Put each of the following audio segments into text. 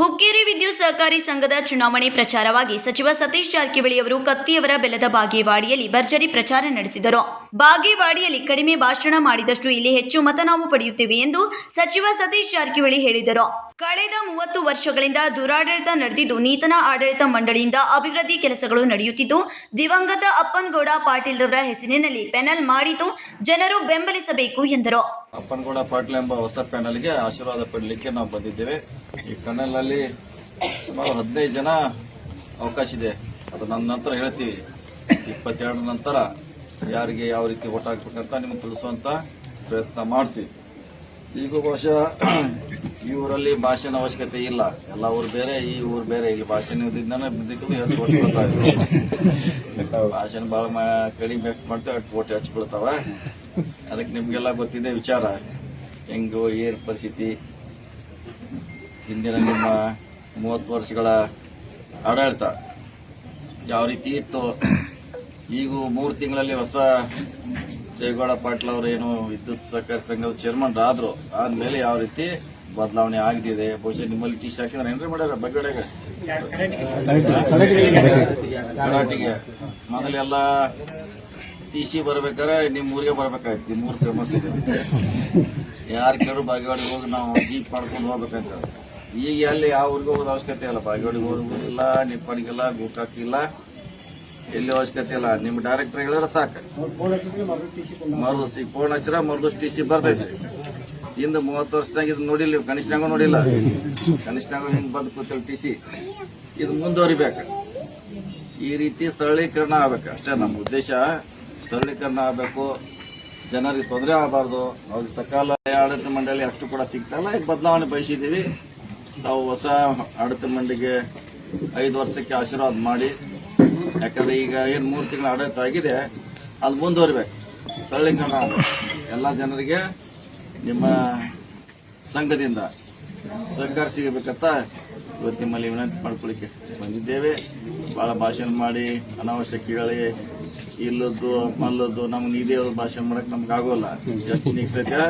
ಹುಕ್ಕೇರಿ ವಿದ್ಯುತ್ ಸಹಕಾರಿ ಸಂಘದ ಚುನಾವಣೆ ಪ್ರಚಾರವಾಗಿ ಸಚಿವ ಸತೀಶ್ ಜಾರಕಿಹೊಳಿ ಅವರು ಕತ್ತಿಯವರ ಬೆಲ್ಲದ ಬಾಗೇವಾಡಿಯಲ್ಲಿ ಭರ್ಜರಿ ಪ್ರಚಾರ ನಡೆಸಿದರು. ಬಾಗೇವಾಡಿಯಲ್ಲಿ ಕಡಿಮೆ ಭಾಷಣ ಮಾಡಿದಷ್ಟು ಇಲ್ಲಿ ಹೆಚ್ಚು ಮತ ನಾವು ಪಡೆಯುತ್ತೇವೆ ಎಂದು ಸಚಿವ ಸತೀಶ್ ಜಾರಕಿಹೊಳಿ ಹೇಳಿದರು. ಕಳೆದ 30 ವರ್ಷಗಳಿಂದ ದುರಾಡಳಿತ ನಡೆದಿದ್ದು, ನೂತನ ಆಡಳಿತ ಮಂಡಳಿಯಿಂದ ಅಭಿವೃದ್ಧಿ ಕೆಲಸಗಳು ನಡೆಯುತ್ತಿದ್ದು, ದಿವಂಗತ ಅಪ್ಪನಗೌಡ ಪಾಟೀಲ್ರವರ ಹೆಸರಿನಲ್ಲಿ ಪ್ಯಾನೆಲ್ ಮಾಡಿದ್ದು ಜನರು ಬೆಂಬಲಿಸಬೇಕು ಎಂದರು. ಅಪ್ಪನಗೌಡ ಪಾಟೀಲ್ ಎಂಬ ಹೊಸ ಪ್ಯಾನೆಲ್ಗೆ ಆಶೀರ್ವಾದ ಪಡಲಿಕ್ಕೆ ನಾವು ಬಂದಿದ್ದೇವೆ. ಈ ಪ್ಯಾನೆಲ್ ಅಲ್ಲಿ ಸುಮಾರು 15 ಜನ ಅವಕಾಶ ಇದೆ. ಅದು ನನ್ನ ನಂತರ ಹೇಳ್ತೀವಿ. 22 ನಂತರ ಯಾರಿಗೆ ಯಾವ ರೀತಿ ಓಟ್ ಹಾಕ್ಬೇಕಂತ ನಿಮ್ಗೆ ತಿಳಿಸುವಂತ ಪ್ರಯತ್ನ ಮಾಡ್ತೀವಿ. ಈಗ ಬಹುಶಃ ಈ ಊರಲ್ಲಿ ಭಾಷೆನ ಅವಶ್ಯಕತೆ ಇಲ್ಲ. ಎಲ್ಲ ಊರು ಬೇರೆ, ಈ ಊರು ಬೇರೆ. ಇಲ್ಲಿ ಭಾಷೆನ ಹೆಚ್ಚು ಓಟ್ ಬೀಳ್ತಾ ಇದೆ. ಭಾಷೆನ ಬಹಳ ಕಡಿಮೆ ಮಾಡ್ತೇವೆ, ಓಟ್ ಹೆಚ್ಚು ಬೀಳ್ತಾವ. ಅದಕ್ಕೆ ನಿಮ್ಗೆಲ್ಲ ಗೊತ್ತಿದೆ ವಿಚಾರ. ಹೆಂಗೋ ಏರ್ ಪರಿಸ್ಥಿತಿ, ಹಿಂದಿನ ನಿಮ್ಮ 30 ವರ್ಷಗಳ ಆಡಳಿತ ಯಾವ ರೀತಿ ಇತ್ತು. ಈಗ 3 ತಿಂಗಳಲ್ಲಿ ಹೊಸ ಜಯಗೌಡ ಪಾಟೀಲ್ ಅವರು ಏನು ವಿದ್ಯುತ್ ಸಹಕಾರಿ ಸಂಘದ ಚೇರ್ಮನ್ ಆದ್ರು, ಆದ್ಮೇಲೆ ಯಾವ ರೀತಿ ಬದಲಾವಣೆ ಆಗಿದೆ. ಬಹುಶಃ ನಿಮ್ಮಲ್ಲಿ ಟಿ ಸಿ ಹಾಕಿದ್ರೆ ಏನ್ರಿ ಮಾಡ್ಯಾರ ಬಗ್ಗಡೆಗೆ ಗಲಾಟಿಗೆ. ಮೊದಲೆಲ್ಲ ಟಿ ಸಿ ಬರ್ಬೇಕಾದ್ರೆ ನಿಮ್ಮ ಊರಿಗೆ ಬರ್ಬೇಕಾಯ್ತು. ನಿಮ್ಮ ಊರು ಫೇಮಸ್ ಇದೆ. ಯಾರು ಕೇಳೋ ಬಾಗೇವಾಡಿಗೆ ಹೋಗಿ ನಾವು ಜೀಪ್ ಮಾಡ್ಕೊಂಡು ಹೋಗ್ಬೇಕಂತ. ಈಗ ಅಲ್ಲಿ ಯಾವ ಊರಿಗೆ ಹೋಗೋದು ಅವಶ್ಯಕತೆ ಇಲ್ಲ. ಬಾಗೇವಾಡಿಗೆ ಹೋಗೋದಿಲ್ಲ, ನಿಪ್ಪಾಣಿಗಿಲ್ಲ, ಗೋಕಾಕಿಲ್ಲ, ಎಲ್ಲಿ ಅವಶ್ಯಕತೆ ಇಲ್ಲ. ನಿಮ್ ಡೈರೆಕ್ಟರ್ ಹೇಳಿದ್ರೆ ಸಾಕು, ಮರುದಿವ್ಸ ಫೋನ್ ಹಚ್ಚಿರ ಮರುದಿವ್ಸ ಟಿ ಸಿ ಬರ್ತೈತಿ. ಇಂದ 30 ವರ್ಷದಾಗ ಇದು ನೋಡಿಲ್ಲ, ನೀವು ಕನಿಷ್ಠನಾಗ ನೋಡಿಲ್ಲ. ಕನಿಷ್ಠನಾಗ ಹಿಂಗ್ ಬಂದು ಕೂತಿಲ್ಲ ಟಿ ಸಿ. ಇದು ಮುಂದುವರಿಬೇಕು. ಈ ರೀತಿ ಸರಳೀಕರಣ ಆಗ್ಬೇಕು ಅಷ್ಟೇ ನಮ್ಮ ಉದ್ದೇಶ. ಸರಳೀಕರಣ ಆಗಬೇಕು, ಜನರಿಗೆ ತೊಂದರೆ ಆಗಬಾರ್ದು. ಅವ್ರಿಗೆ ಸಕಾಲ ಆಡಳಿತ ಮಂಡಳಿ ಅಷ್ಟು ಕೂಡ ಸಿಗ್ತಲ್ಲ. ಈಗ ಬದಲಾವಣೆ ಬಯಸಿದ್ದೀವಿ. ನಾವು ಹೊಸ ಆಡಳಿತ ಮಂಡಳಿಗೆ 5 ವರ್ಷಕ್ಕೆ ಆಶೀರ್ವಾದ ಮಾಡಿ. ಯಾಕಂದ್ರೆ ಈಗ ಏನ್ 3 ತಿಂಗಳ ಆಡಳಿತ ಆಗಿದೆ, ಅದು ಮುಂದುವರಿಬೇಕು. ಸರಳೀಕರಣ ಎಲ್ಲ ಜನರಿಗೆ ನಿಮ್ಮ ಸಂಘದಿಂದ ಸಹಕಾರ ಸಿಗಬೇಕಂತ ಇವತ್ತು ನಿಮ್ಮಲ್ಲಿ ವಿನಂತಿ ಮಾಡ್ಕೊಳ್ಳಿಕ್ಕೆ ಬಂದಿದ್ದೇವೆ. ಬಹಳ ಭಾಷಣ ಮಾಡಿ ಅನಾವಶ್ಯಕ ಹೇಳಿ ಇಲ್ಲದ್ದು ಮಲ್ಲದ್ದು ನಮ್ಗೆ ಇದೇವ್ರ ಭಾಷಣ ಮಾಡಕ್ ನಮ್ಗೆ ಆಗೋಲ್ಲ. ಎಷ್ಟು ನಿಗ್ತೈತೆ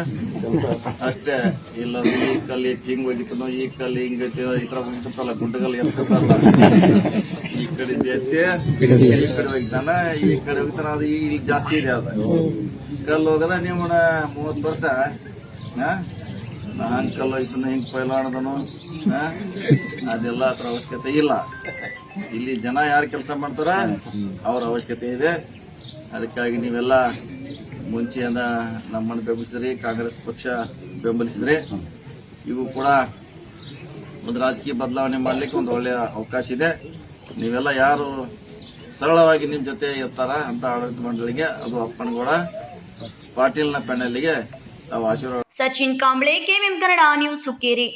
ಅಷ್ಟೇ. ಇಲ್ಲದ್ದು ಈ ಕಲ್ಲಿ ಹಿಂಗ್ ಹೋಗಿತ್ತು, ಈ ಕಲ್ಲಿ ಹಿಂಗೈತಿ, ಈ ತರ ಹೋಗಿರ್ತಲ್ಲ, ಗುಡ್ಡಗಲ್ಲಿ ಎತ್ತಲ್ಲ. ಈ ಕಡೆ ಎತ್ತಿ ಈ ಕಡೆ ಹೋಗ್ತಾನ, ಈ ಕಡೆ ಹೋಗ್ತಾನ. ಅದು ಇಲ್ಲಿ ಜಾಸ್ತಿ ಇದೆ. ಅದು ಕಲ್ಲು ಹೋಗದ ನೀವು 30 ವರ್ಷ ಹಂಗ್ ಕಲ್ಲು ಹೋಯ್ತಾನ, ಹಿಂಗ್ ಪೈಲಾಣದನು. ಅದೆಲ್ಲ ಅದ್ರ ಅವಶ್ಯಕತೆ ಇಲ್ಲ. ಇಲ್ಲಿ ಜನ ಯಾರು ಕೆಲಸ ಮಾಡ್ತಾರ ಅವ್ರ ಅವಶ್ಯಕತೆ ಇದೆ. ಅದಕ್ಕಾಗಿ ನೀವೆಲ್ಲ ಮುಂಚೆಯಿಂದ ನಮ್ಮನ್ನು ಬೆಂಬಲಿಸಿದ್ರಿ, ಕಾಂಗ್ರೆಸ್ ಪಕ್ಷ ಬೆಂಬಲಿಸಿದ್ರೆ. ಇವು ಕೂಡ ಒಂದು ರಾಜಕೀಯ ಬದಲಾವಣೆ ಮಾಡ್ಲಿಕ್ಕೆ ಒಂದು ಒಳ್ಳೆಯ ಅವಕಾಶ ಇದೆ. ನೀವೆಲ್ಲ ಯಾರು ಸರಳವಾಗಿ ನಿಮ್ ಜೊತೆ ಇರ್ತಾರ ಅಂತ ಆಡಳಿತ ಮಂಡಳಿಗೆ, ಅದು ಅಪ್ಪನಗೌಡ ಪಾಟೀಲ್ನ ಪ್ಯಾನೆಲ್ಗೆ ನಾವು ಆಶೀರ್ವಾದ. Sachin Kamble, KMM Kannada news, Hukkeri.